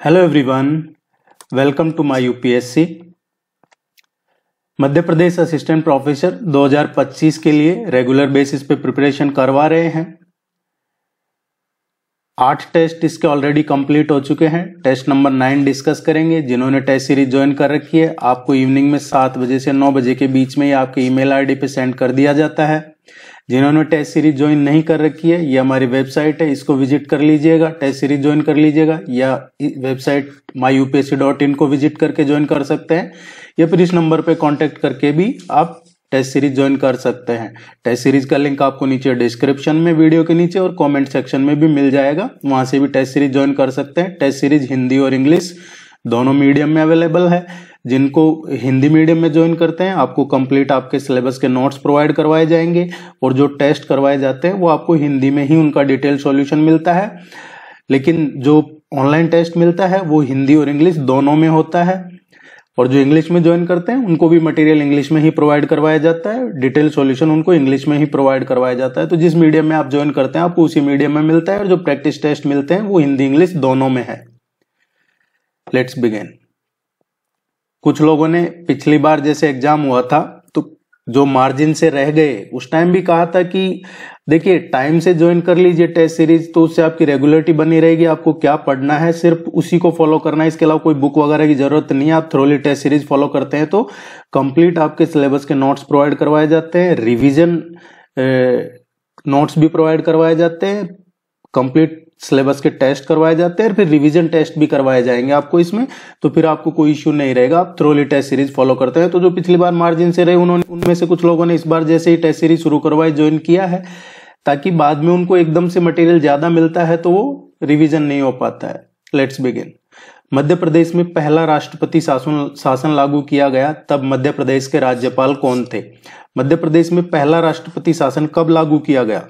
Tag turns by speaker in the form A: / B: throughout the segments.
A: Hello everyone, welcome to my UPSC. Madhya Pradesh assistant professor 2025 के लिए regular basis पे preparation करवा रहे हैं। 8 टेस्ट इसके ऑलरेडी कंप्लीट हो चुके हैं। टेस्ट नंबर 9 डिस्कस करेंगे। जिन्होंने टेस्ट सीरीज ज्वाइन कर रखी है, आपको इवनिंग में 7 बजे से 9 बजे के बीच में आपके ईमेल आईडी पे सेंड कर दिया जाता है। जिन्होंने टेस्ट सीरीज ज्वाइन नहीं कर रखी है, ये हमारी वेबसाइट है, इसको विजिट कर लीजिएगा, टेस्ट सीरीज ज्वाइन कर लीजिएगा, या वेबसाइट myupsc.in को विजिट करके ज्वाइन कर सकते हैं, या फिर इस नंबर पे कांटेक्ट करके भी आप टेस्ट सीरीज ज्वाइन कर सकते हैं। टेस्ट सीरीज का लिंक आपको नीचे डिस्क्रिप्शन में, वीडियो के नीचे और कमेंट सेक्शन में भी मिल जाएगा, वहां से भी टेस्ट सीरीज ज्वाइन कर सकते हैं। टेस्ट सीरीज हिंदी और इंग्लिश दोनों मीडियम में अवेलेबल है। जिनको हिंदी मीडियम में ज्वाइन करते हैं, आपको कंप्लीट आपके सिलेबस के नोट्स प्रोवाइड करवाए जाएंगे, और जो टेस्ट करवाए जाते हैं वो आपको हिंदी में ही उनका डिटेल सॉल्यूशन मिलता है। लेकिन जो ऑनलाइन टेस्ट मिलता है वो हिंदी और इंग्लिश दोनों में होता है, और जो इंग्लिश में ज्वाइन करते हैं उनको भी मटेरियल इंग्लिश में ही प्रोवाइड करवाया जाता है, डिटेल सॉल्यूशन उनको इंग्लिश में ही प्रोवाइड करवाया जाता है। तो जिस मीडियम में आप ज्वाइन करते हैं आपको उसी मीडियम में मिलता है, और जो प्रैक्टिस टेस्ट मिलते हैं वो हिंदी इंग्लिश दोनों में है। Let's begin. कुछ लोगों ने पिछली बार जैसे एग्जाम हुआ था तो जो मार्जिन से रह गए, उस टाइम भी कहा था कि देखिए टाइम से ज्वाइन कर लीजिए टेस्ट सीरीज, तो उससे आपकी रेगुलरिटी बनी रहेगी। आपको क्या पढ़ना है सिर्फ उसी को फॉलो करना है, इसके अलावा कोई बुक वगैरह की जरूरत नहीं है। आप थ्रोली टेस्ट सीरीज फॉलो करते हैं तो कंप्लीट आपके सिलेबस के नोट्स प्रोवाइड करवाए जाते हैं, रिविजन नोट्स भी प्रोवाइड करवाए जाते हैं, कंप्लीट सिलेबस के टेस्ट करवाए जाते हैं, और फिर रिवीजन टेस्ट भी करवाए जाएंगे आपको इसमें। तो फिर आपको कोई इश्यू नहीं रहेगा, आप थ्रोली टेस्ट सीरीज फॉलो करते हैं। तो जो पिछली बार मार्जिन से रहे उनमें से कुछ लोगों ने इस बार जैसे ही टेस्ट सीरीज शुरू करवाई ज्वाइन किया है, ताकि बाद में उनको एकदम से मटेरियल ज्यादा मिलता है तो वो रिवीजन नहीं हो पाता है। Let's begin. मध्य प्रदेश में पहला राष्ट्रपति शासन लागू किया गया, तब मध्य प्रदेश के राज्यपाल कौन थे? मध्य प्रदेश में पहला राष्ट्रपति शासन कब लागू किया गया?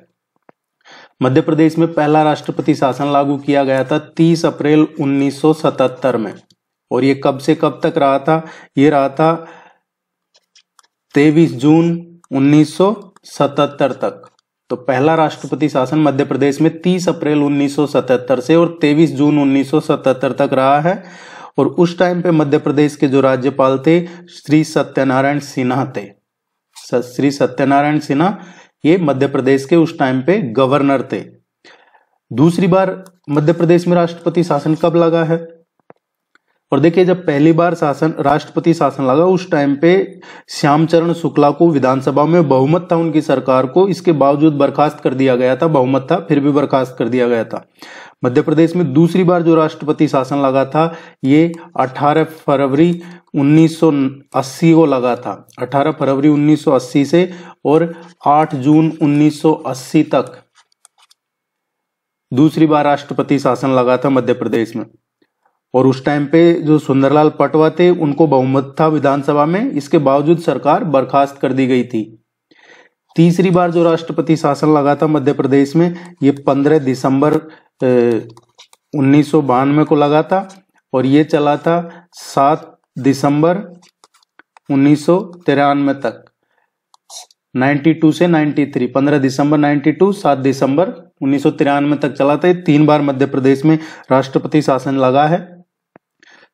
A: मध्य प्रदेश में पहला राष्ट्रपति शासन लागू किया गया था 30 अप्रैल 1977 में, और ये कब से कब तक रहा था? ये रहा था 23 जून 1977 तक। तो पहला राष्ट्रपति शासन मध्य प्रदेश में 30 अप्रैल 1977 से और 23 जून 1977 तक रहा है। और उस टाइम पे मध्य प्रदेश के जो राज्यपाल थे श्री सत्यनारायण सिन्हा थे। श्री सत्यनारायण सिन्हा ये मध्य प्रदेश के उस टाइम पे गवर्नर थे। दूसरी बार मध्य प्रदेश में राष्ट्रपति शासन कब लगा है? और देखिए, जब पहली बार राष्ट्रपति शासन लगा उस टाइम पे श्यामचरण शुक्ला को विधानसभा में बहुमत था उनकी सरकार को, इसके बावजूद बर्खास्त कर दिया गया था। बहुमत था फिर भी बर्खास्त कर दिया गया था। मध्य प्रदेश में दूसरी बार जो राष्ट्रपति शासन लगा था ये 18 फरवरी 1980 को लगा था। 18 फरवरी 1980 से और 8 जून 1980 तक दूसरी बार राष्ट्रपति शासन लगा था मध्य प्रदेश में। और उस टाइम पे जो सुंदरलाल पटवा थे उनको बहुमत था विधानसभा में, इसके बावजूद सरकार बर्खास्त कर दी गई थी। तीसरी बार जो राष्ट्रपति शासन लगा था मध्य प्रदेश में ये 15 दिसंबर 1992 को लगा था, और ये चला था 7 दिसंबर 1993 तक। 92 से 93, 15 दिसंबर 92, 7 दिसंबर 1993 तक चला था। 3 बार मध्य प्रदेश में राष्ट्रपति शासन लगा है।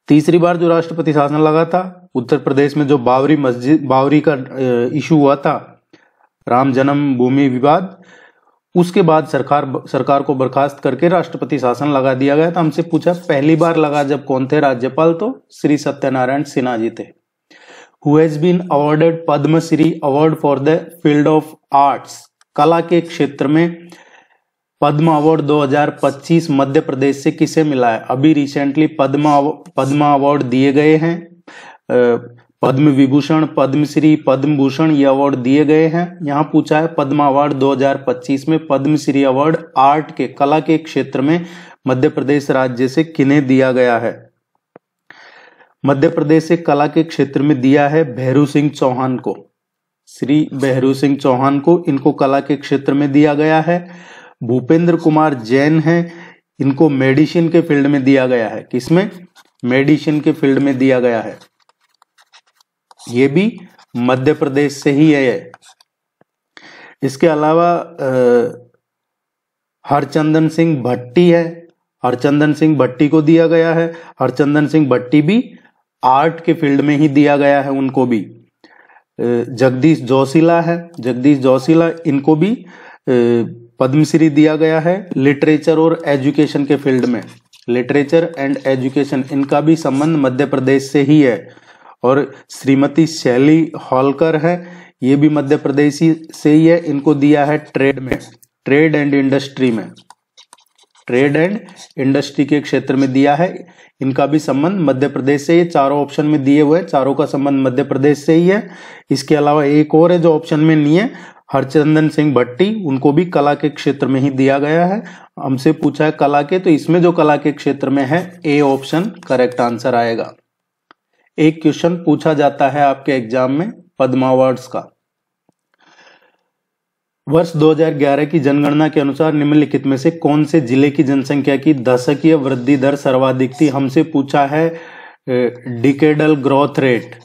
A: तीसरी बार जो राष्ट्रपति शासन लगा था उत्तर प्रदेश में जो बावरी का इशू हुआ था, राम जन्मभूमि विवाद, उसके बाद सरकार को बर्खास्त करके राष्ट्रपति शासन लगा दिया गया था। हमसे पूछा पहली बार लगा जब कौन थे राज्यपाल, तो श्री सत्यनारायण सिन्हा जी थे। Who has been awarded Padma Shri award for the field of arts? कला के क्षेत्र में पद्म अवार्ड 2025 मध्य प्रदेश से किसे मिला है? अभी रिसेंटली पद्म अवार्ड दिए गए हैं। पद्म विभूषण, पद्मश्री, पद्म भूषण ये अवार्ड दिए गए हैं। यहाँ पूछा है पद्म अवार्ड 2025 में पद्मश्री अवार्ड आर्ट के, कला के क्षेत्र में मध्य प्रदेश राज्य से किन्हें दिया गया है? मध्य प्रदेश से कला के क्षेत्र में दिया है भैरू सिंह चौहान को। श्री भैरू सिंह चौहान को इनको कला के क्षेत्र में दिया गया है। भूपेंद्र कुमार जैन हैं, इनको मेडिसिन के फील्ड में दिया गया है। किसमें? मेडिसिन के फील्ड में दिया गया है। ये भी मध्य प्रदेश से ही है। इसके अलावा हरचंदन सिंह भट्टी है, हरचंदन सिंह भट्टी को दिया गया है। हरचंदन सिंह भट्टी भी आर्ट के फील्ड में ही दिया गया है उनको भी। जगदीश जोशीला है, जगदीश जोशीला, इनको भी पद्मश्री दिया गया है लिटरेचर और एजुकेशन के फील्ड में। लिटरेचर एंड एजुकेशन, इनका भी संबंध मध्य प्रदेश से ही है। और श्रीमती शैली होलकर है, ये भी मध्य प्रदेश से ही है, इनको दिया है ट्रेड में, ट्रेड एंड इंडस्ट्री में, ट्रेड एंड इंडस्ट्री के क्षेत्र में दिया है। इनका भी संबंध मध्य प्रदेश से, ये चारों ऑप्शन में दिए हुए हैं, चारों का संबंध मध्य प्रदेश से ही है। इसके अलावा एक और है जो ऑप्शन में नहीं है, हरचंदन सिंह भट्टी, उनको भी कला के क्षेत्र में ही दिया गया है। हमसे पूछा है कला के, तो इसमें जो कला के क्षेत्र में है ए ऑप्शन करेक्ट आंसर आएगा। एक क्वेश्चन पूछा जाता है आपके एग्जाम में पद्मा अवार्ड्स का। वर्ष 2011 की जनगणना के अनुसार निम्नलिखित में से कौन से जिले की जनसंख्या की दशकीय वृद्धि दर सर्वाधिक थी? हमसे पूछा है decadal growth rate,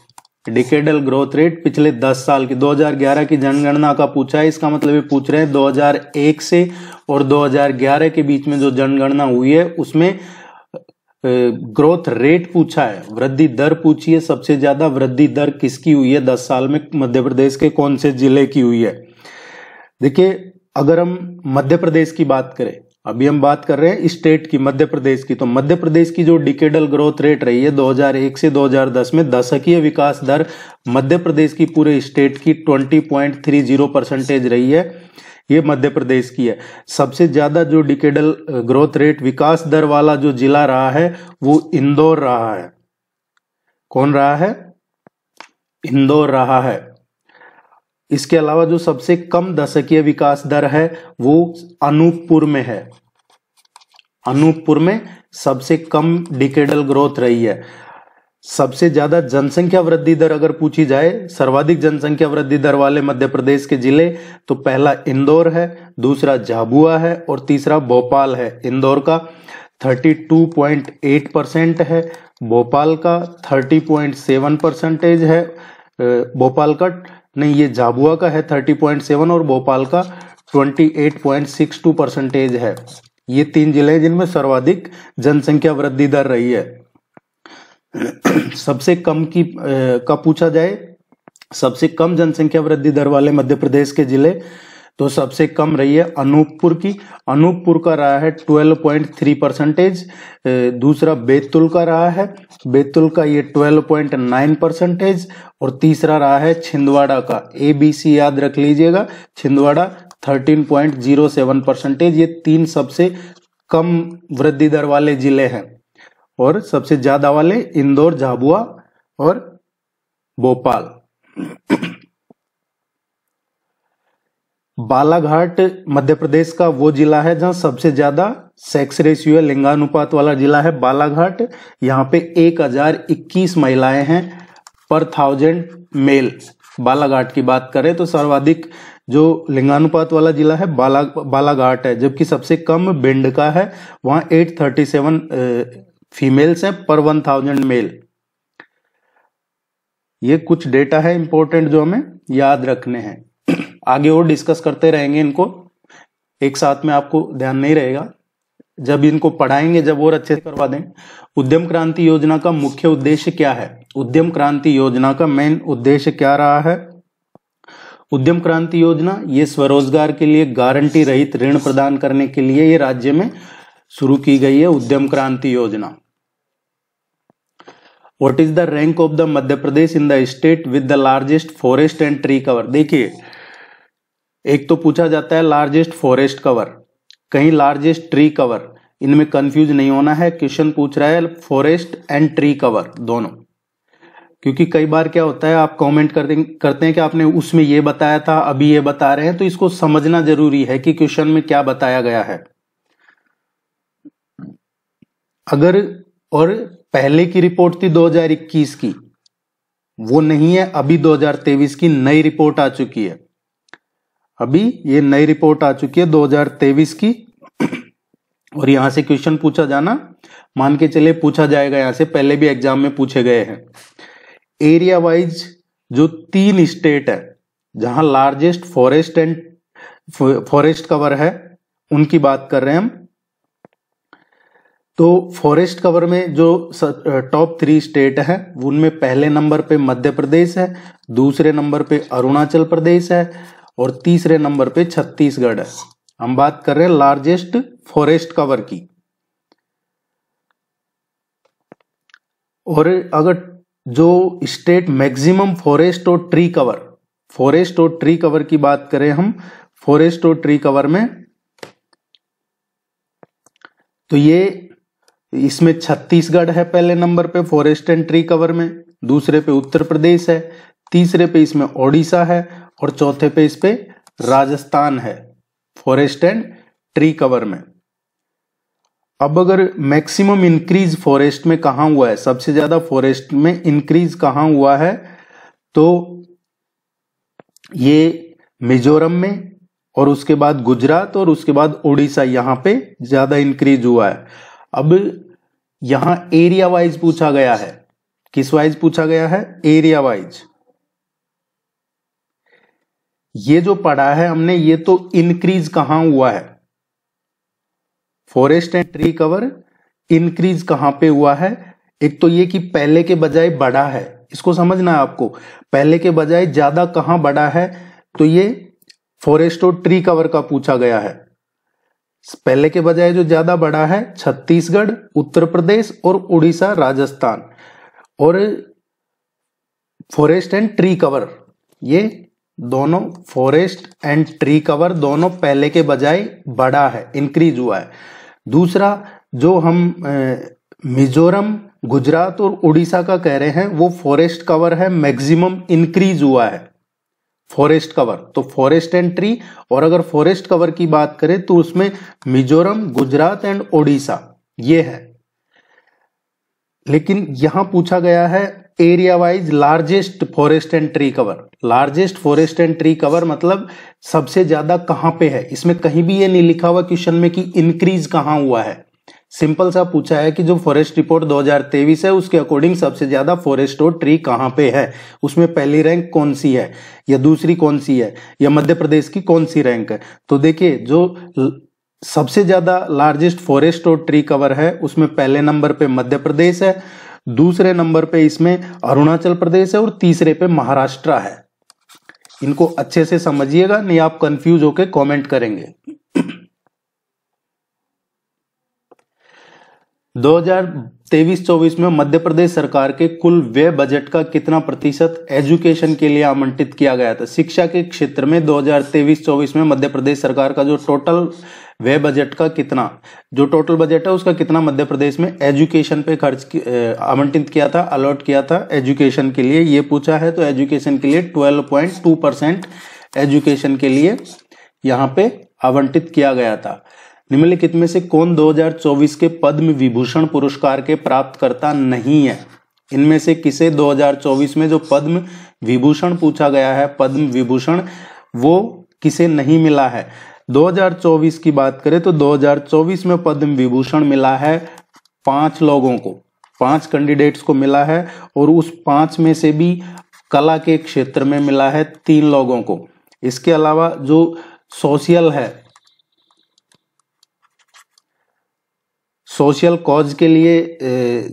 A: decadal growth rate पिछले 10 साल की, 2011 की जनगणना का पूछा है। इसका मतलब ये पूछ रहे हैं 2001 से और 2011 के बीच में जो जनगणना हुई है उसमें ग्रोथ रेट पूछा है, वृद्धि दर पूछी है। सबसे ज्यादा वृद्धि दर किसकी हुई है 10 साल में? मध्य प्रदेश के कौन से जिले की हुई है? देखिए, अगर हम मध्य प्रदेश की बात करें, अभी हम बात कर रहे हैं स्टेट की, मध्य प्रदेश की, तो मध्य प्रदेश की जो डिकेडल ग्रोथ रेट रही है 2001 से 2010 में, दशकीय विकास दर मध्य प्रदेश की पूरे स्टेट की 20.30% रही है। ये मध्य प्रदेश की है। सबसे ज्यादा जो डिकेडल ग्रोथ रेट विकास दर वाला जो जिला रहा है वो इंदौर रहा है। कौन रहा है? इंदौर रहा है। इसके अलावा जो सबसे कम दशकीय विकास दर है वो अनूपपुर में है। अनूपपुर में सबसे कम डिकेडल ग्रोथ रही है। सबसे ज्यादा जनसंख्या वृद्धि दर अगर पूछी जाए, सर्वाधिक जनसंख्या वृद्धि दर वाले मध्य प्रदेश के जिले, तो पहला इंदौर है, दूसरा झाबुआ है और तीसरा भोपाल है। इंदौर का 32.8% है, भोपाल का 30.7% है। भोपाल का नहीं, ये झाबुआ का है 30.7 और भोपाल का 28.62% है। ये 3 जिले हैं जिनमें सर्वाधिक जनसंख्या वृद्धि दर रही है। सबसे कम की का पूछा जाए, सबसे कम जनसंख्या वृद्धि दर वाले मध्य प्रदेश के जिले, तो सबसे कम रही है अनूपपुर की। अनूपपुर का रहा है 12.3%। दूसरा बैतूल का रहा है, बैतूल का ये 12.9%। और तीसरा रहा है छिंदवाड़ा का, ABC याद रख लीजिएगा, छिंदवाड़ा 13.07%। ये 3 सबसे कम वृद्धि दर वाले जिले हैं। और सबसे ज्यादा वाले इंदौर, झाबुआ और भोपाल। बालाघाट मध्य प्रदेश का वो जिला है जहां सबसे ज्यादा सेक्स रेशियो है, लिंगानुपात वाला जिला है बालाघाट। यहाँ पे 1021 महिलाएं हैं पर 1000 मेल। बालाघाट की बात करें तो सर्वाधिक जो लिंगानुपात वाला जिला है बालाघाट है, जबकि सबसे कम भिंड का है, वहां 837 फीमेल्स हैं पर 1000 मेल। ये कुछ डेटा है इंपॉर्टेंट जो हमें याद रखने हैं। आगे और डिस्कस करते रहेंगे इनको, एक साथ में आपको ध्यान नहीं रहेगा, जब इनको पढ़ाएंगे जब और अच्छे से करवा दें। उद्यम क्रांति योजना का मुख्य उद्देश्य क्या है? उद्यम क्रांति योजना का मेन उद्देश्य क्या रहा है? उद्यम क्रांति योजना ये स्वरोजगार के लिए गारंटी रहित ऋण प्रदान करने के लिए ये राज्य में शुरू की गई है उद्यम क्रांति योजना। What is the rank of the Madhya Pradesh in the state with the largest forest and tree cover? देखिए, एक तो पूछा जाता है लार्जेस्ट फॉरेस्ट कवर, कहीं लार्जेस्ट ट्री कवर, इनमें कंफ्यूज नहीं होना है। क्वेश्चन पूछ रहा है फॉरेस्ट एंड ट्री कवर दोनों, क्योंकि कई बार क्या होता है आप कमेंट करते हैं कि आपने उसमें ये बताया था अभी ये बता रहे हैं, तो इसको समझना जरूरी है कि क्वेश्चन में क्या बताया गया है। अगर और पहले की रिपोर्ट थी 2021 की, वो नहीं है, अभी 2023 की नई रिपोर्ट आ चुकी है। अभी ये नई रिपोर्ट आ चुकी है 2023 की, और यहां से क्वेश्चन पूछा जाना मान के चले पूछा जाएगा, यहां से पहले भी एग्जाम में पूछे गए हैं। एरिया वाइज जो 3 स्टेट है जहां लार्जेस्ट फॉरेस्ट कवर है उनकी बात कर रहे हैं हम। तो फॉरेस्ट कवर में जो टॉप 3 स्टेट है उनमें पहले नंबर पे मध्य प्रदेश है, दूसरे नंबर पे अरुणाचल प्रदेश है और तीसरे नंबर पे छत्तीसगढ़ है। हम बात कर रहे हैं लार्जेस्ट फॉरेस्ट कवर की। और अगर जो स्टेट मैक्सिमम फॉरेस्ट और ट्री कवर की बात करें हम, फॉरेस्ट और ट्री कवर में, तो ये इसमें छत्तीसगढ़ है पहले नंबर पे फॉरेस्ट एंड ट्री कवर में, दूसरे पे उत्तर प्रदेश है, तीसरे पे इसमें ओडिशा है और चौथे पे इस पे राजस्थान है फॉरेस्ट एंड ट्री कवर में। अब अगर मैक्सिमम इंक्रीज फॉरेस्ट में कहां हुआ है, सबसे ज्यादा फॉरेस्ट में इंक्रीज कहां हुआ है, तो ये मिजोरम में और उसके बाद गुजरात और उसके बाद उड़ीसा, यहां पे ज्यादा इंक्रीज हुआ है। अब यहां एरिया वाइज पूछा गया है। किस वाइज पूछा गया है? Area wise. ये जो पढ़ा है हमने, ये तो इंक्रीज कहां हुआ है, forest and tree cover increase कहां पे हुआ है। एक तो ये कि पहले के बजाय बढ़ा है, इसको समझना है आपको, पहले के बजाय ज्यादा कहां बढ़ा है, तो ये फॉरेस्ट और ट्री कवर का पूछा गया है। पहले के बजाय जो ज्यादा बढ़ा है छत्तीसगढ़, उत्तर प्रदेश और उड़ीसा, राजस्थान। और फॉरेस्ट एंड ट्री कवर, ये दोनों फॉरेस्ट एंड ट्री कवर दोनों पहले के बजाय बढ़ा है, इंक्रीज हुआ है। दूसरा जो हम मिजोरम, गुजरात और उड़ीसा का कह रहे हैं, वो फॉरेस्ट कवर है, मैक्सिमम इंक्रीज हुआ है फॉरेस्ट कवर। तो फॉरेस्ट एंड ट्री, और अगर फॉरेस्ट कवर की बात करें तो उसमें मिजोरम, गुजरात एंड ओडिशा ये है। लेकिन यहां पूछा गया है area wise largest forest and tree cover. Largest forest and tree cover मतलब सबसे ज्यादा कहां पे है। इसमें कहीं भी ये नहीं लिखा हुआ क्वेश्चन में कि इंक्रीज कहां हुआ है। सिंपल सा पूछा है कि जो फॉरेस्ट रिपोर्ट 2023 है उसके अकॉर्डिंग सबसे ज्यादा फॉरेस्ट और ट्री कहां पे है, उसमें पहली रैंक कौन सी है या दूसरी कौन सी है या मध्य प्रदेश की कौन सी रैंक है। तो देखिए जो सबसे ज्यादा लार्जेस्ट फॉरेस्ट और ट्री कवर है उसमें पहले नंबर पे मध्य प्रदेश है, दूसरे नंबर पे इसमें अरुणाचल प्रदेश है और तीसरे पे महाराष्ट्र है। इनको अच्छे से समझिएगा, नहीं आप कंफ्यूज होके कमेंट करेंगे। 2023-24 में मध्य प्रदेश सरकार के कुल व्यय बजट का कितना प्रतिशत एजुकेशन के लिए आवंटित किया गया था। शिक्षा के क्षेत्र में 2023-24 में मध्य प्रदेश सरकार का जो टोटल व्यय बजट का कितना, जो टोटल बजट है उसका कितना मध्य प्रदेश में एजुकेशन पे खर्च आवंटित किया था, अलॉट किया था एजुकेशन के लिए, ये पूछा है। तो एजुकेशन के लिए 12.2% एजुकेशन के लिए यहाँ पे आवंटित किया गया था। निम्नलिखित में से कौन 2024 के पद्म विभूषण पुरस्कार के प्राप्तकर्ता नहीं है। इनमें से किसे 2024 में जो पद्म विभूषण पूछा गया है, पद्म विभूषण, वो किसे नहीं मिला है। 2024 की बात करें तो 2024 में पद्म विभूषण मिला है 5 लोगों को, 5 कैंडिडेट्स को मिला है। और उस 5 में से भी कला के क्षेत्र में मिला है 3 लोगों को। इसके अलावा जो सोशल है, सोशल कॉज के लिए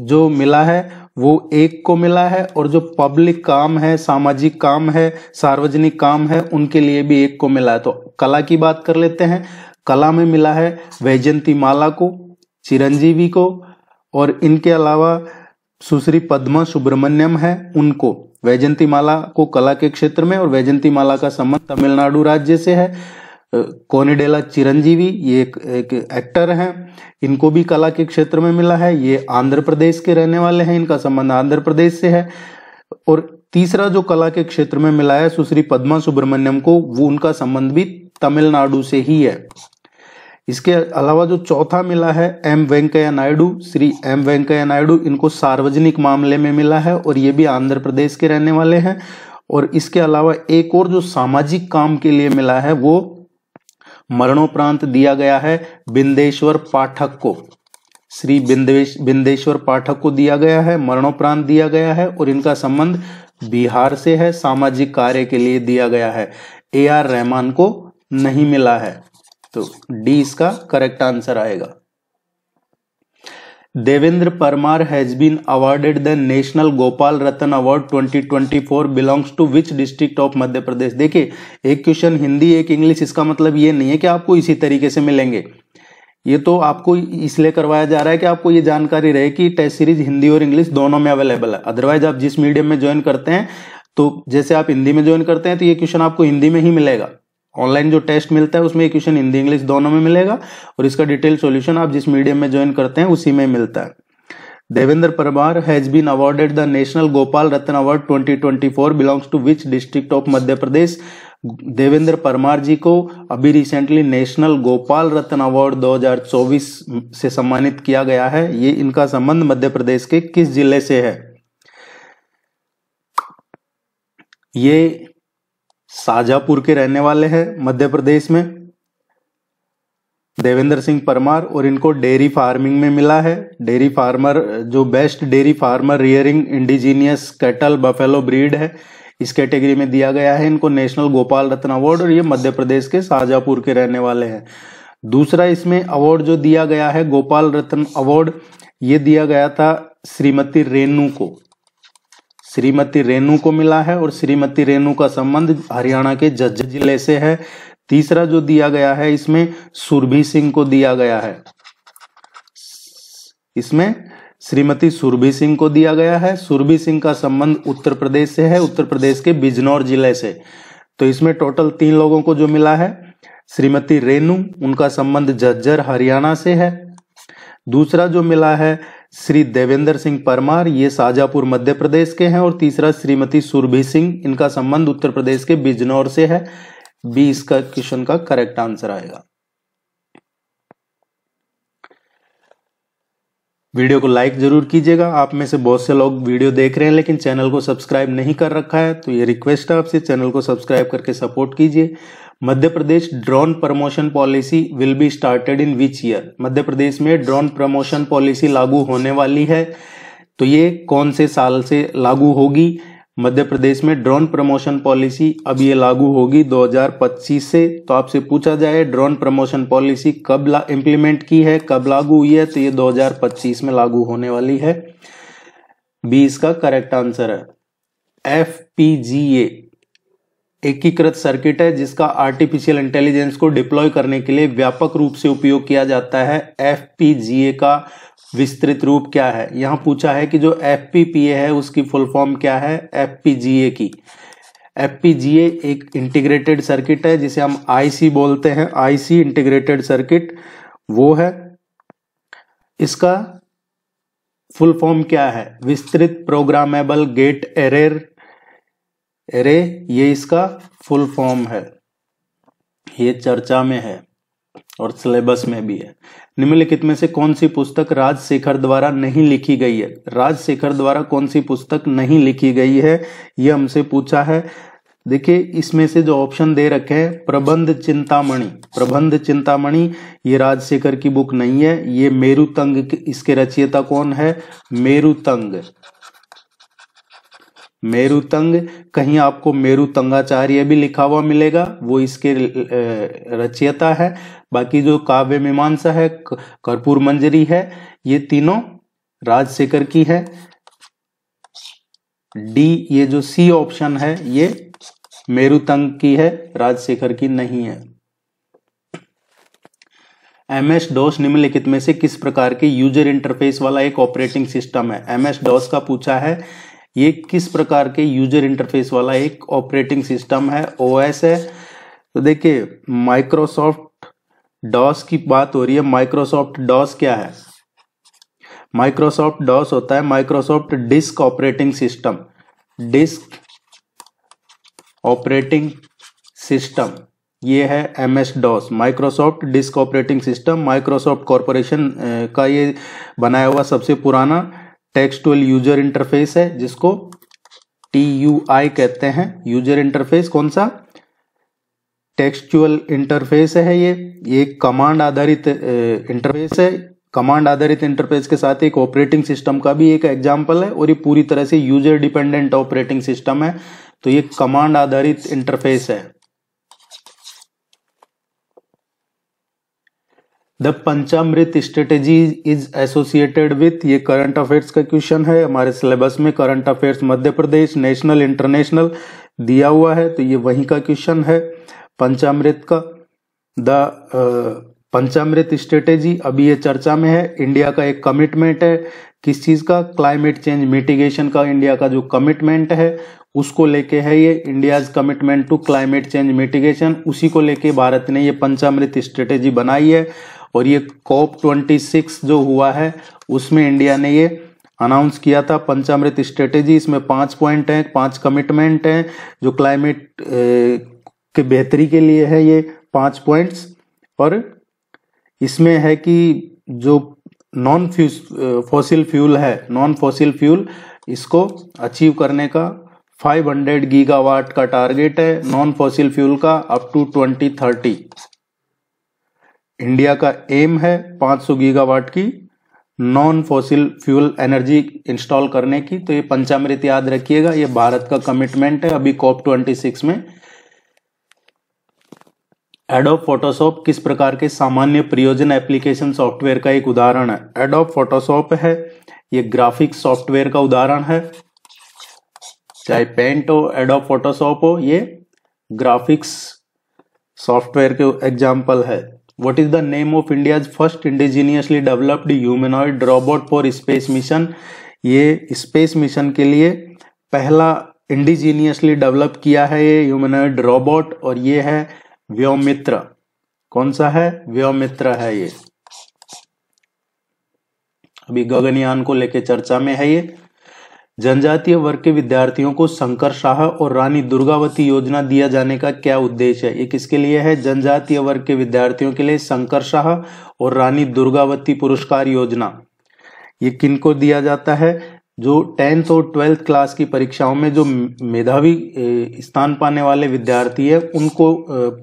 A: जो मिला है वो 1 को मिला है, और जो पब्लिक काम है, सामाजिक काम है, सार्वजनिक काम है, उनके लिए भी 1 को मिला है। तो कला की बात कर लेते हैं। कला में मिला है वैजयंती माला को, चिरंजीवी को, और इनके अलावा सुश्री पद्मा सुब्रमण्यम है उनको। वैजयंती माला को कला के क्षेत्र में, और वैजयंती माला का संबंध तमिलनाडु राज्य से है। कोनिडेला चिरंजीवी ये एक एक्टर हैं, इनको भी कला के क्षेत्र में मिला है। ये आंध्र प्रदेश के रहने वाले हैं, इनका संबंध आंध्र प्रदेश से है। और तीसरा जो कला के क्षेत्र में मिला है सुश्री पद्मा सुब्रमण्यम को, वो उनका संबंध भी तमिलनाडु से ही है। इसके अलावा जो चौथा मिला है एम वेंकैया नायडू, श्री एम वेंकैया नायडू, इनको सार्वजनिक मामले में मिला है और ये भी आंध्र प्रदेश के रहने वाले हैं। और इसके अलावा एक और जो सामाजिक काम के लिए मिला है वो मरणोपरांत दिया गया है बिंदेश्वर पाठक को। श्री बिंदेश्वर पाठक को दिया गया है, मरणोपरांत दिया गया है, और इनका संबंध बिहार से है, सामाजिक कार्य के लिए दिया गया है। AR रहमान को नहीं मिला है। तो डी इसका करेक्ट आंसर आएगा। Devendra Parmar has been awarded the national Gopal Ratna award 2024 belongs to which district of Madhya Pradesh. देखिए, एक क्वेश्चन हिंदी एक इंग्लिश, इसका मतलब ये नहीं है कि आपको इसी तरीके से मिलेंगे। ये तो आपको इसलिए करवाया जा रहा है कि आपको ये जानकारी रहे कि टेस्ट सीरीज हिंदी और इंग्लिश दोनों में अवेलेबल है। अदरवाइज आप जिस मीडियम में ज्वाइन करते हैं, तो जैसे आप हिंदी में ज्वाइन करते हैं तो ये क्वेश्चन आपको हिंदी में ही मिलेगा। ऑनलाइन जो टेस्ट मिलता है उसमें ये क्वेश्चन हिंदी इंग्लिश दोनों में मिलेगा, और इसका डिटेल सॉल्यूशन आप जिस मीडियम में ज्वाइन करते हैं उसी में मिलता है। Devendra Parmar has been awarded the national Gopal Ratna award 2024 belongs to which district of Madhya Pradesh. Devendra Parmar ji को अभी recently national Gopal Ratna award 2024 से सम्मानित किया गया है। ये इनका संबंध मध्य प्रदेश के किस जिले से है? ये शाजापुर के रहने वाले हैं मध्य प्रदेश में, देवेंद्र सिंह परमार, और इनको डेयरी फार्मिंग में मिला है। डेयरी फार्मर, जो best dairy farmer rearing indigenous cattle buffalo breed है, इस कैटेगरी में दिया गया है इनको नेशनल गोपाल रत्न अवार्ड, और ये मध्य प्रदेश के शाजापुर के रहने वाले हैं। दूसरा इसमें अवार्ड जो दिया गया है गोपाल रत्न अवार्ड, ये दिया गया था श्रीमती रेणु को। श्रीमती रेणु को मिला है, और श्रीमती रेणु का संबंध हरियाणा के झज्जर जिले से है। तीसरा जो दिया गया है इसमें सुरभि सिंह को दिया गया है। इसमें श्रीमती सुरभि सिंह को दिया गया है। सुरभि सिंह का संबंध उत्तर प्रदेश से है, उत्तर प्रदेश के बिजनौर जिले से। तो इसमें टोटल 3 लोगों को जो मिला है, श्रीमती रेणु, उनका संबंध झज्जर हरियाणा से है। दूसरा जो मिला है श्री देवेंद्र सिंह परमार, ये शाजापुर मध्य प्रदेश के हैं। और तीसरा श्रीमती सुरभि सिंह, इनका संबंध उत्तर प्रदेश के बिजनौर से है। बी इसका क्वेश्चन का करेक्ट आंसर आएगा। वीडियो को लाइक जरूर कीजिएगा। आप में से बहुत से लोग वीडियो देख रहे हैं लेकिन चैनल को सब्सक्राइब नहीं कर रखा है, तो ये रिक्वेस्ट है आपसे, चैनल को सब्सक्राइब करके सपोर्ट कीजिए। Madhya Pradesh drone promotion policy will be started in which year. Madhya Pradesh में ड्रोन प्रमोशन पॉलिसी लागू होने वाली है, तो ये कौन से साल से लागू होगी? मध्य प्रदेश में ड्रोन प्रमोशन पॉलिसी अब ये लागू होगी 2025 से। तो आपसे पूछा जाए ड्रोन प्रमोशन पॉलिसी कब इंप्लीमेंट की है, कब लागू हुई है, तो ये 2025 में लागू होने वाली है। बी इसका करेक्ट आंसर है। FPGA एकीकृत सर्किट है जिसका आर्टिफिशियल इंटेलिजेंस को डिप्लॉय करने के लिए व्यापक रूप से उपयोग किया जाता है। FPGA का विस्तृत रूप क्या है? यहां पूछा है कि जो FPPA है उसकी फुल फॉर्म क्या है FPGA की। FPGA एक इंटीग्रेटेड सर्किट है जिसे हम IC बोलते हैं, IC इंटीग्रेटेड सर्किट वो है। इसका फुल फॉर्म क्या है? विस्तृत प्रोग्रामेबल गेट एरे, ये इसका फुल फॉर्म है। ये चर्चा में है और सिलेबस में भी है। निम्नलिखित में से कौन सी पुस्तक राजशेखर द्वारा नहीं लिखी गई है? राजशेखर द्वारा कौन सी पुस्तक नहीं लिखी गई है, ये हमसे पूछा है। देखिए, इसमें से जो ऑप्शन दे रखे हैं, प्रबंध चिंतामणि, प्रबंध चिंतामणि ये राजशेखर की बुक नहीं है। ये मेरुतंग, इसके रचयिता कौन है? मेरुतंग। मेरुतंग, कहीं आपको मेरुतंगाचार्य भी लिखा हुआ मिलेगा, वो इसके रचयिता है। बाकी जो काव्य मीमांसा है, कर्पूर मंजरी है, ये तीनों राजशेखर की है। डी, ये जो सी ऑप्शन है ये मेरुतंग की है, राजशेखर की नहीं है। MS-DOS निम्नलिखित में से किस प्रकार के यूजर इंटरफेस वाला एक ऑपरेटिंग सिस्टम है? MS-DOS का पूछा है, ये किस प्रकार के यूजर इंटरफेस वाला एक ऑपरेटिंग सिस्टम है? OS है। तो देखिए, माइक्रोसॉफ्ट डॉस की बात हो रही है। माइक्रोसॉफ्ट डॉस क्या है? माइक्रोसॉफ्ट डॉस होता है Microsoft disk operating system. Disk operating system ये है MS-DOS, Microsoft disk operating system. Microsoft corporation का ये बनाया हुआ सबसे पुराना टेक्सटुअल यूजर इंटरफेस है, जिसको TUI कहते हैं। यूजर इंटरफेस कौन सा? टेक्सचुअल इंटरफेस है। ये कमांड आधारित इंटरफेस है। कमांड आधारित इंटरफेस के साथ एक ऑपरेटिंग सिस्टम का भी एक एग्जांपल है, और ये पूरी तरह से यूजर डिपेंडेंट ऑपरेटिंग सिस्टम है। तो ये कमांड आधारित इंटरफेस है। The Panchamrit strategy is associated with, ये करंट अफेयर्स का क्वेश्चन है हमारे सिलेबस में। Current affairs Madhya Pradesh, national, international दिया हुआ है, तो ये वही का क्वेश्चन है पंचामृत का। द पंचामृत स्ट्रेटेजी अभी ये चर्चा में है। इंडिया का एक कमिटमेंट है, किस चीज का? क्लाइमेट चेंज मिटिगेशन का इंडिया का जो कमिटमेंट है उसको लेके है ये, India's commitment to climate change mitigation, उसी को लेके भारत ने ये पंचामृत स्ट्रेटेजी बनाई है। और ये COP26 जो हुआ है उसमें इंडिया ने ये अनाउंस किया था पंचामृत स्ट्रेटेजी। इसमें 5 पॉइंट हैं, 5 कमिटमेंट हैं जो क्लाइमेट के बेहतरी के लिए है, ये 5 पॉइंट्स। और इसमें है कि जो नॉन फॉसिल फ्यूल है, नॉन फॉसिल फ्यूल, इसको अचीव करने का 500 गीगावाट का टारगेट है नॉन फॉसिल फ्यूल का अप टू 2030। इंडिया का एम है 500 गीगावाट की non fossil fuel energy install करने की। तो ये पंचामृत याद रखिएगा, ये भारत का कमिटमेंट है अभी COP26 में। एडोब फोटोशॉप किस प्रकार के सामान्य प्रयोजन एप्लीकेशन सॉफ्टवेयर का एक उदाहरण है? एडोब फोटोशॉप है, ये ग्राफिक्स सॉफ्टवेयर का उदाहरण है। चाहे पेंट हो, एडोब फोटोशॉप हो, ये ग्राफिक्स सॉफ्टवेयर के एग्जाम्पल है। What is the name of India's first indigenously developed humanoid robot for space mission? ये स्पेस मिशन के लिए पहला इंडिजीनियसली डेवलप किया है ये ह्यूमनॉइड रोबोट, और ये है व्योमित्र। कौन सा है? व्योमित्र है ये। अभी गगनयान को लेकर चर्चा में है ये। जनजातीय वर्ग के विद्यार्थियों को शंकर शाह और रानी दुर्गावती योजना दिया जाने का क्या उद्देश्य है? ये किसके लिए है? जनजातीय वर्ग के विद्यार्थियों के लिए शंकर शाह और रानी दुर्गावती पुरस्कार योजना। ये किनको दिया जाता है? जो 10th और 12th क्लास की परीक्षाओं में जो मेधावी स्थान पाने वाले विद्यार्थी है उनको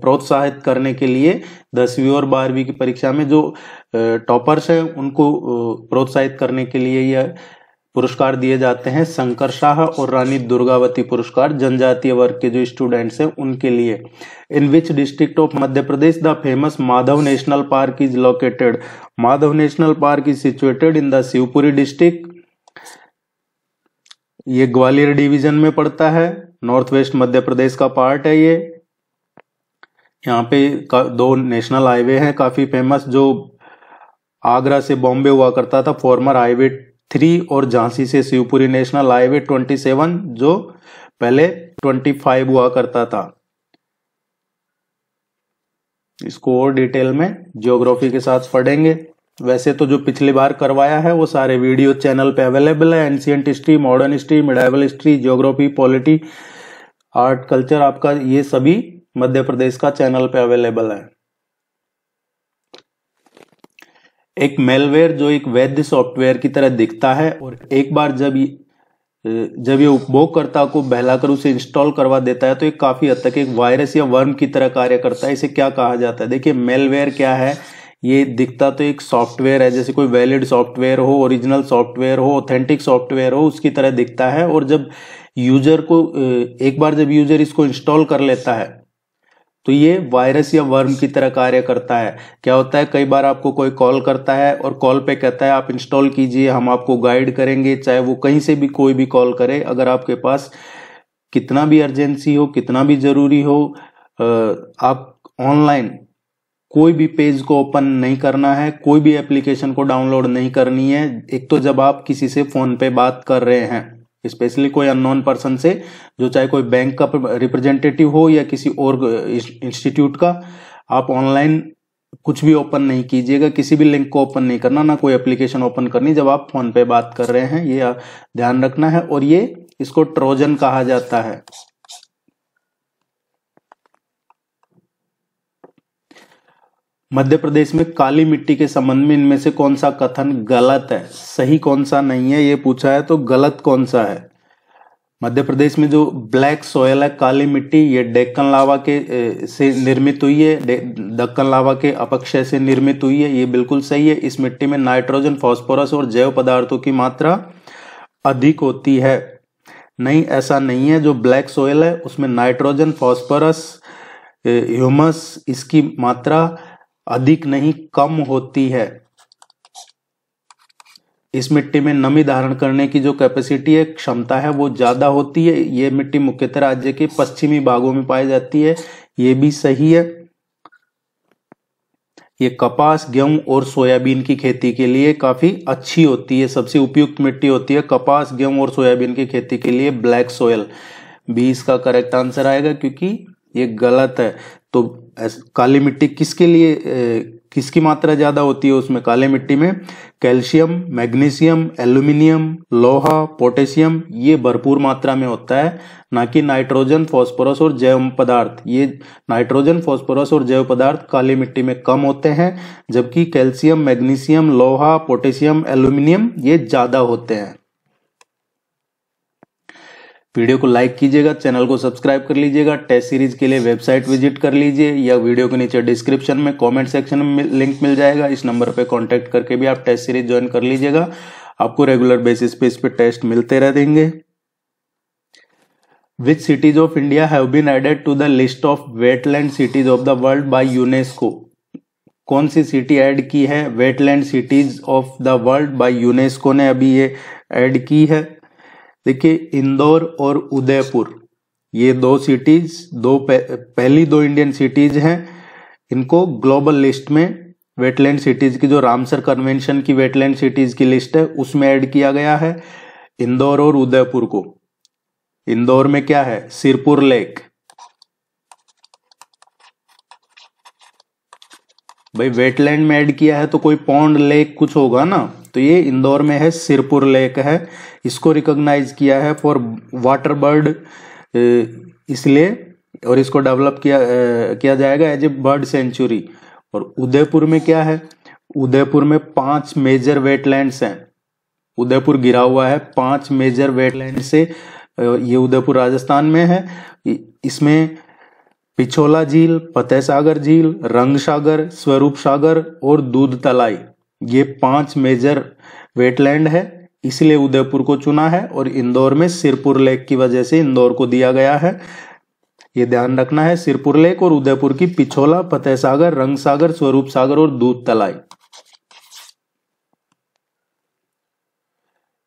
A: प्रोत्साहित करने के लिए, 10वीं और 12वीं की परीक्षा में जो टॉपर्स हैं उनको प्रोत्साहित करने के लिए यह पुरस्कार दिए जाते हैं। शंकर शाह और रानी दुर्गावती पुरस्कार जनजातीय वर्ग के जो स्टूडेंट्स हैं उनके लिए। In which district of Madhya Pradesh the famous Madhav national park is located? Madhav national park is situated in the Shivpuri district. ये ग्वालियर डिवीजन में पड़ता है, नॉर्थ वेस्ट मध्य प्रदेश का पार्ट है ये। यहाँ पे 2 नेशनल हाईवे हैं काफी फेमस, जो आगरा से बॉम्बे हुआ करता था फॉर्मर हाईवे 3, और झांसी से शिवपुरी नेशनल हाईवे 27 जो पहले 25 हुआ करता था। इसको और डिटेल में ज्योग्राफी के साथ पढ़ेंगे। वैसे तो जो पिछली बार करवाया है वो सारे वीडियो चैनल पे अवेलेबल है। Ancient history, modern history, medieval history, geography, polity, art, culture, आपका ये सभी मध्य प्रदेश का चैनल पे अवेलेबल है। एक मेलवेयर जो एक वैध सॉफ्टवेयर की तरह दिखता है और एक बार जब ये उपभोगकर्ता को बहलाकर उसे इंस्टॉल करवा देता है तो ये काफी हद तक एक वायरस या वर्म की तरह कार्य करता है। इसे क्या कहा जाता है? देखिए मेलवेयर क्या है, ये दिखता तो एक सॉफ्टवेयर है, जैसे कोई वैलिड सॉफ्टवेयर हो, ओरिजिनल सॉफ्टवेयर हो, ऑथेंटिक सॉफ्टवेयर हो, उसकी तरह दिखता है। और जब यूजर को एक बार जब यूजर इसको इंस्टॉल कर लेता है तो ये वायरस या वर्म की तरह कार्य करता है। क्या होता है, कई बार आपको कोई कॉल करता है और कॉल पे कहता है आप इंस्टॉल कीजिए, हम आपको गाइड करेंगे, चाहे वो कहीं से भी कोई भी कॉल करे। अगर आपके पास कितना भी अर्जेंसी हो, कितना भी जरूरी हो, आप ऑनलाइन कोई भी पेज को ओपन नहीं करना है, कोई भी एप्लीकेशन को डाउनलोड नहीं करनी है। एक तो जब आप किसी से फोन पे बात कर रहे हैं, स्पेशली कोई अननोन पर्सन से, जो चाहे कोई बैंक का रिप्रेजेंटेटिव हो या किसी और इंस्टीट्यूट का, आप ऑनलाइन कुछ भी ओपन नहीं कीजिएगा, किसी भी लिंक को ओपन नहीं करना, ना कोई एप्लीकेशन ओपन करनी जब आप फोन पे बात कर रहे हैं, ये ध्यान रखना है। और ये इसको ट्रोजन कहा जाता है। मध्य प्रदेश में काली मिट्टी के संबंध में इनमें से कौन सा कथन गलत है? सही कौन सा नहीं है ये पूछा है, तो गलत कौन सा है? मध्य प्रदेश में जो ब्लैक सोयल है, काली मिट्टी, ये डेक्कन लावा के से निर्मित हुई है, दक्कन लावा के अपक्षय से निर्मित हुई है, ये बिल्कुल सही है। इस मिट्टी में नाइट्रोजन, फास्फोरस और जैव पदार्थों की मात्रा अधिक होती है। नहीं, ऐसा नहीं है। जो ब्लैक सोयल है उसमें नाइट्रोजन, फास्फोरस, ह्यूमस, इसकी मात्रा अधिक नहीं कम होती है। इस मिट्टी में नमी धारण करने की जो कैपेसिटी है, क्षमता है, वो ज्यादा होती है। ये मिट्टी मुख्यतः राज्य के पश्चिमी भागों में पाई जाती है, ये भी सही है। ये कपास, गेहूं और सोयाबीन की खेती के लिए काफी अच्छी होती है, सबसे उपयुक्त मिट्टी होती है कपास, गेहूं और सोयाबीन की खेती के लिए ब्लैक सोयल। बी इसका करेक्ट आंसर आएगा, क्योंकि ये गलत है। तो काली मिट्टी किसके लिए, किसकी मात्रा ज्यादा होती है उसमें? काली मिट्टी में कैल्शियम, मैग्नीशियम, एल्यूमिनियम, लोहा, पोटेशियम, ये भरपूर मात्रा में होता है, ना कि नाइट्रोजन, फास्फोरस और जैव पदार्थ। ये नाइट्रोजन, फास्फोरस और जैव पदार्थ काली मिट्टी में कम होते हैं, जबकि कैल्शियम, मैग्नीशियम, लोहा, पोटेशियम, एल्यूमिनियम ये ज्यादा होते हैं। वीडियो को लाइक कीजिएगा, चैनल को सब्सक्राइब कर लीजिएगा। टेस्ट सीरीज के लिए वेबसाइट विजिट कर लीजिए, या वीडियो के नीचे डिस्क्रिप्शन में कमेंट सेक्शन में लिंक मिल जाएगा, इस नंबर पे कांटेक्ट करके भी आप टेस्ट सीरीज ज्वाइन कर लीजिएगा। आपको रेगुलर बेसिस पे इस पे टेस्ट मिलते रहेंगे। Which cities of India have been added to the list of wetland cities of the world by UNESCO? कौन सी सिटी ऐड की है wetland cities of the world by UNESCO ने अभी ये ऐड की है? देखिए, इंदौर और उदयपुर, ये दो सिटीज, पहली दो इंडियन सिटीज हैं, इनको ग्लोबल लिस्ट में वेटलैंड सिटीज की, जो रामसर कन्वेंशन की वेटलैंड सिटीज की लिस्ट है, उसमें ऐड किया गया है इंदौर और उदयपुर को। इंदौर में क्या है? सिरपुर लेक। भाई वेटलैंड में ऐड किया है तो कोई पॉन्ड, लेक कुछ होगा ना, तो ये इंदौर में है, सिरपुर लेक है। इसको रिकॉग्नाइज किया है फॉर वाटर बर्ड, इसलिए, और इसको डेवलप किया जाएगा एज ए बर्ड सेंचुरी। और उदयपुर में क्या है? उदयपुर में 5 मेजर वेटलैंड्स हैं। उदयपुर गिरा हुआ है 5 मेजर वेटलैंड से। ये उदयपुर राजस्थान में है। इसमें पिछोला झील, फतेह सागर झील, रंग सागर, स्वरूप सागर और दूध तलाई, ये 5 मेजर वेटलैंड है, इसलिए उदयपुर को चुना है। और इंदौर में सिरपुर लेक की वजह से इंदौर को दिया गया है, ये ध्यान रखना है। सिरपुर लेक और उदयपुर की पिछोला, फतेह सागर, रंग सागर, स्वरूप सागर और दूध तलाई।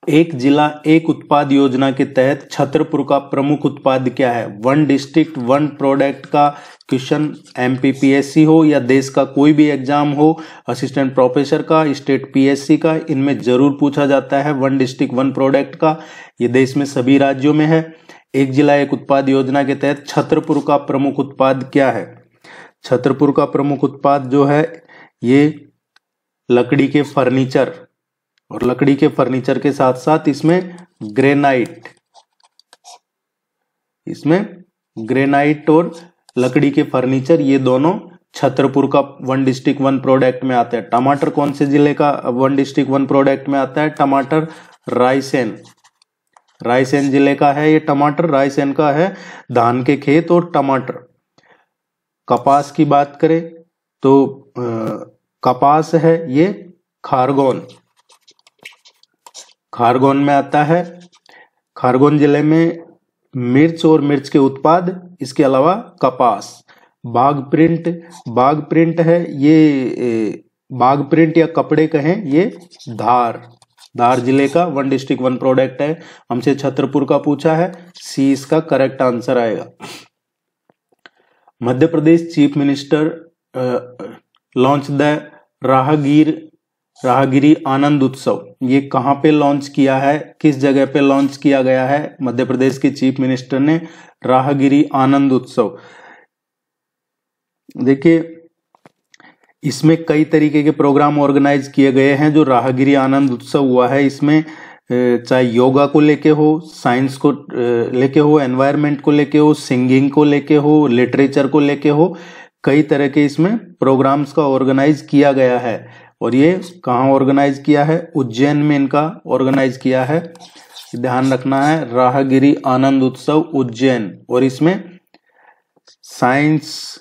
A: एक जिला एक उत्पाद योजना के तहत छतरपुर का प्रमुख उत्पाद क्या है? 1 डिस्ट्रिक्ट 1 प्रोडक्ट का क्वेश्चन एमपीपीएससी हो या देश का कोई भी एग्जाम हो, असिस्टेंट प्रोफेसर का, स्टेट पीएससी का, इनमें जरूर पूछा जाता है 1 डिस्ट्रिक्ट 1 प्रोडक्ट का। ये देश में सभी राज्यों में है। एक जिला एक उत्पाद योजना के तहत छतरपुर का प्रमुख उत्पाद क्या है? छतरपुर का प्रमुख उत्पाद जो है, ये लकड़ी के फर्नीचर, और लकड़ी के फर्नीचर के साथ साथ इसमें ग्रेनाइट और लकड़ी के फर्नीचर, ये दोनों छतरपुर का 1 डिस्ट्रिक्ट 1 प्रोडक्ट में आते हैं। टमाटर कौन से जिले का 1 डिस्ट्रिक्ट 1 प्रोडक्ट में आता है? टमाटर रायसेन जिले का है ये टमाटर। रायसेन का है धान के खेत और टमाटर। कपास की बात करें तो कपास है ये खारगोन में आता है। खारगोन जिले में मिर्च और मिर्च के उत्पाद, इसके अलावा कपास। बाग प्रिंट है ये, बाग प्रिंट या कपड़े कहें, ये धार जिले का 1 डिस्ट्रिक्ट 1 प्रोडक्ट है। हमसे छतरपुर का पूछा है, सी इसका करेक्ट आंसर आएगा। Madhya Pradesh chief minister launch the राहगिरी आनंद उत्सव, ये कहां पे लॉन्च किया है, किस जगह पे लॉन्च किया गया है? मध्य प्रदेश के चीफ मिनिस्टर ने राहगिरी आनंद उत्सव। देखिए, इसमें कई तरीके के प्रोग्राम ऑर्गेनाइज किए गए हैं। जो राहगिरी आनंद उत्सव हुआ है, इसमें चाहे योगा को लेके हो, साइंस को लेके हो, एनवायरनमेंट को लेके हो, सिंगिंग को लेके हो, लिटरेचर को लेके हो, कई तरह के इसमें प्रोग्राम्स का ऑर्गेनाइज किया गया है। और ये कहाँ ऑर्गेनाइज किया है? उज्जैन में इनका ऑर्गेनाइज किया है, ध्यान रखना है। राहगिरी आनंद उत्सव उज्जैन, और इसमें science,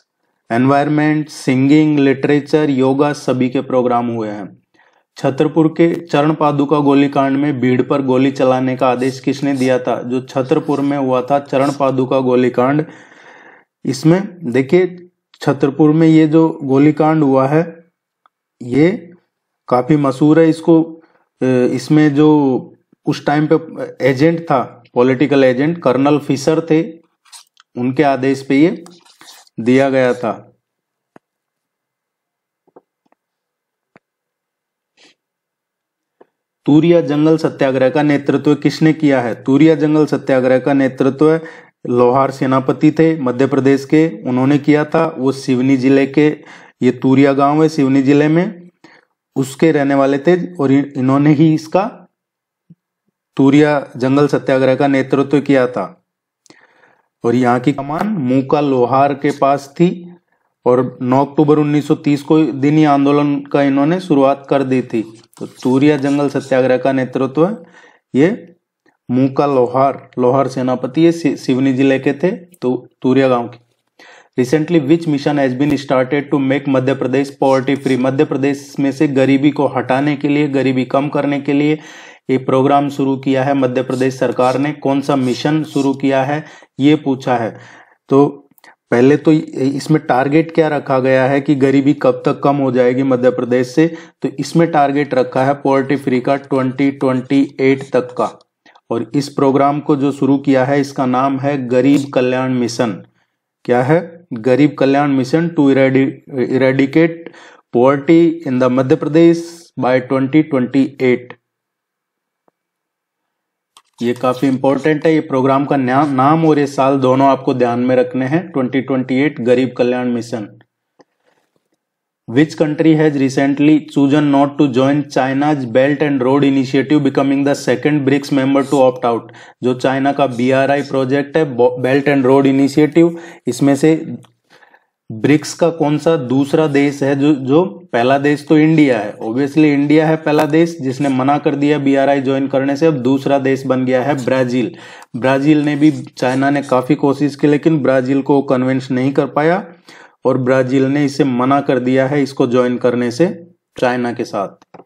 A: environment, singing, literature, yoga सभी के प्रोग्राम हुए हैं। छतरपुर के चरण पादुका गोलीकांड में भीड़ पर गोली चलाने का आदेश किसने दिया था? जो छतरपुर में हुआ था चरण पादुका गोलीकांड, इसमें देखिए छतरपुर में ये जो गोलीकांड हुआ है ये काफी मशहूर है। इसको इसमें जो उस टाइम पे एजेंट था, पॉलिटिकल एजेंट कर्नल फिशर थे, उनके आदेश पे ये दिया गया था। तूरिया जंगल सत्याग्रह का नेतृत्व किसने किया है? तूरिया जंगल सत्याग्रह का नेतृत्व लोहार सेनापति थे मध्य प्रदेश के, उन्होंने किया था। वो सिवनी जिले के, ये तूरिया गांव है सिवनी जिले में, उसके रहने वाले थे और इन्होंने ही इसका तूरिया जंगल सत्याग्रह का नेतृत्व किया था। और यहाँ की कमान मूका लोहार के पास थी और 9 अक्टूबर 1930 को दिन ही आंदोलन का इन्होंने शुरुआत कर दी थी। तो तूरिया जंगल सत्याग्रह का नेतृत्व ये मूका लोहार सेनापति, ये सिवनी जिले के थे, तो तूरिया गांव के। Recently which mission has been started to make Madhya Pradesh poverty free? Madhya Pradesh में से गरीबी को हटाने के लिए, गरीबी कम करने के लिए ये प्रोग्राम शुरू किया है मध्य प्रदेश सरकार ने। कौन सा मिशन शुरू किया है ये पूछा है। तो पहले तो इसमें टारगेट क्या रखा गया है कि गरीबी कब तक कम हो जाएगी मध्य प्रदेश से, तो इसमें टारगेट रखा है पॉवर्टी फ्री का 2028 तक का। और इस प्रोग्राम को जो शुरू किया है इसका नाम है गरीब कल्याण मिशन। क्या है? Garib Kalyan mission to eradicate poverty in the Madhya Pradesh by 2028। ये काफी इंपॉर्टेंट है। ये प्रोग्राम का नाम और ये साल दोनों आपको ध्यान में रखने हैं। 2028 गरीब Kalyan mission. Which country has recently chosen not to join China's Belt and Road Initiative, becoming the second BRICS member to opt out? जो चाइना का BRI प्रोजेक्ट है, बेल्ट एंड रोड इनिशिएटिव, इसमें से ब्रिक्स का कौन सा दूसरा देश है? जो पहला देश तो इंडिया है, ऑब्वियसली इंडिया है पहला देश जिसने मना कर दिया BRI ज्वाइन करने से। अब दूसरा देश बन गया है ब्राजील। ब्राजील ने भी, चाइना ने काफी कोशिश की लेकिन ब्राजील को कन्विंस नहीं कर पाया और ब्राजील ने इसे मना कर दिया है इसको ज्वाइन करने से चाइना के साथ।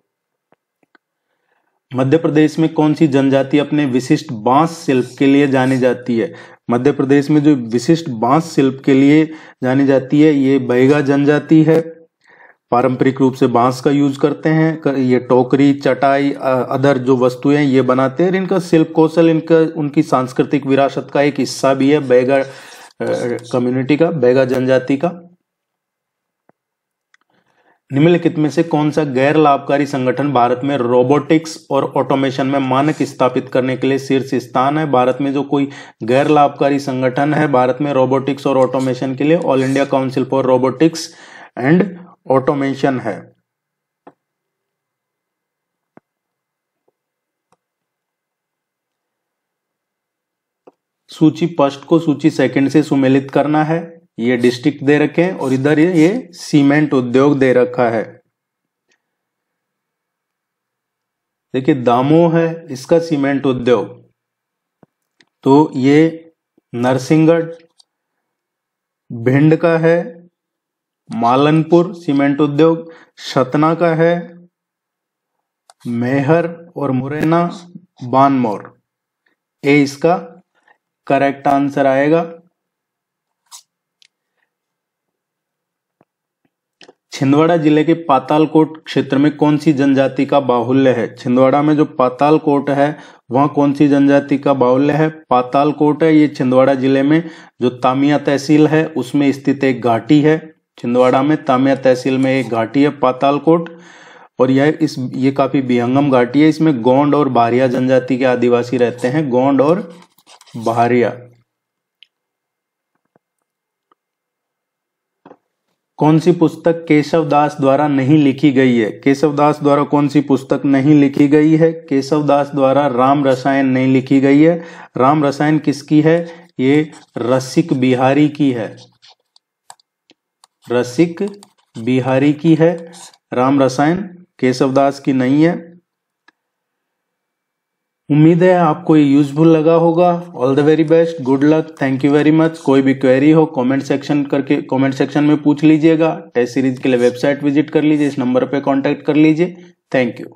A: मध्य प्रदेश में कौन सी जनजाति अपने विशिष्ट बांस शिल्प के लिए जानी जाती है? मध्य प्रदेश में जो विशिष्ट बांस शिल्प के लिए जानी जाती है ये बैगा जनजाति है। पारंपरिक रूप से बांस का यूज करते हैं। ये टोकरी, चटाई, अदर जो वस्तुएं ये बनाते हैं। इनका शिल्प कौशल, इनका उनकी सांस्कृतिक विरासत का एक हिस्सा भी है बैगा कम्युनिटी का, बैगा जनजाति का। निम्नलिखित में से कौन सा गैर लाभकारी संगठन भारत में रोबोटिक्स और ऑटोमेशन में मानक स्थापित करने के लिए शीर्ष स्थान है? भारत में जो कोई गैर लाभकारी संगठन है भारत में रोबोटिक्स और ऑटोमेशन के लिए, all India council for robotics and automation है। सूची फर्स्ट को सूची सेकंड से सुमेलित करना है। ये डिस्ट्रिक्ट दे रखे हैं और इधर ये सीमेंट उद्योग दे रखा है। देखिए दामोह है इसका सीमेंट उद्योग, तो ये नरसिंहगढ़ भिंड का है, मालनपुर सीमेंट उद्योग सतना का है, मेहर और मुरैना बानमोर। ये इसका करेक्ट आंसर आएगा। छिंदवाड़ा जिले के पातालकोट क्षेत्र में कौन सी जनजाति का बाहुल्य है? छिंदवाड़ा में जो पातालकोट है वहां कौन सी जनजाति का बाहुल्य है? पातालकोट है। ये छिंदवाड़ा जिले में जो तामिया तहसील है उसमें स्थित एक घाटी है। छिंदवाड़ा में तामिया तहसील में एक घाटी है पातालकोट, और ये काफी विहंगम घाटी है। इसमें गोंड और भारिया जनजाति के आदिवासी रहते हैं, गोंड और भारिया। कौन सी पुस्तक केशवदास द्वारा नहीं लिखी गई है? केशवदास द्वारा कौन सी पुस्तक नहीं लिखी गई है? केशवदास द्वारा राम रसायन नहीं लिखी गई है। राम रसायन किसकी है? ये रसिक बिहारी की है, रसिक बिहारी की है राम रसायन, केशवदास की नहीं है। उम्मीद है आपको ये यूजफुल लगा होगा। All the very best, good luck, thank you very much. कोई भी क्वेरी हो कमेंट सेक्शन में पूछ लीजिएगा। टेस्ट सीरीज के लिए वेबसाइट विजिट कर लीजिए, इस नंबर पे कांटेक्ट कर लीजिए। Thank you.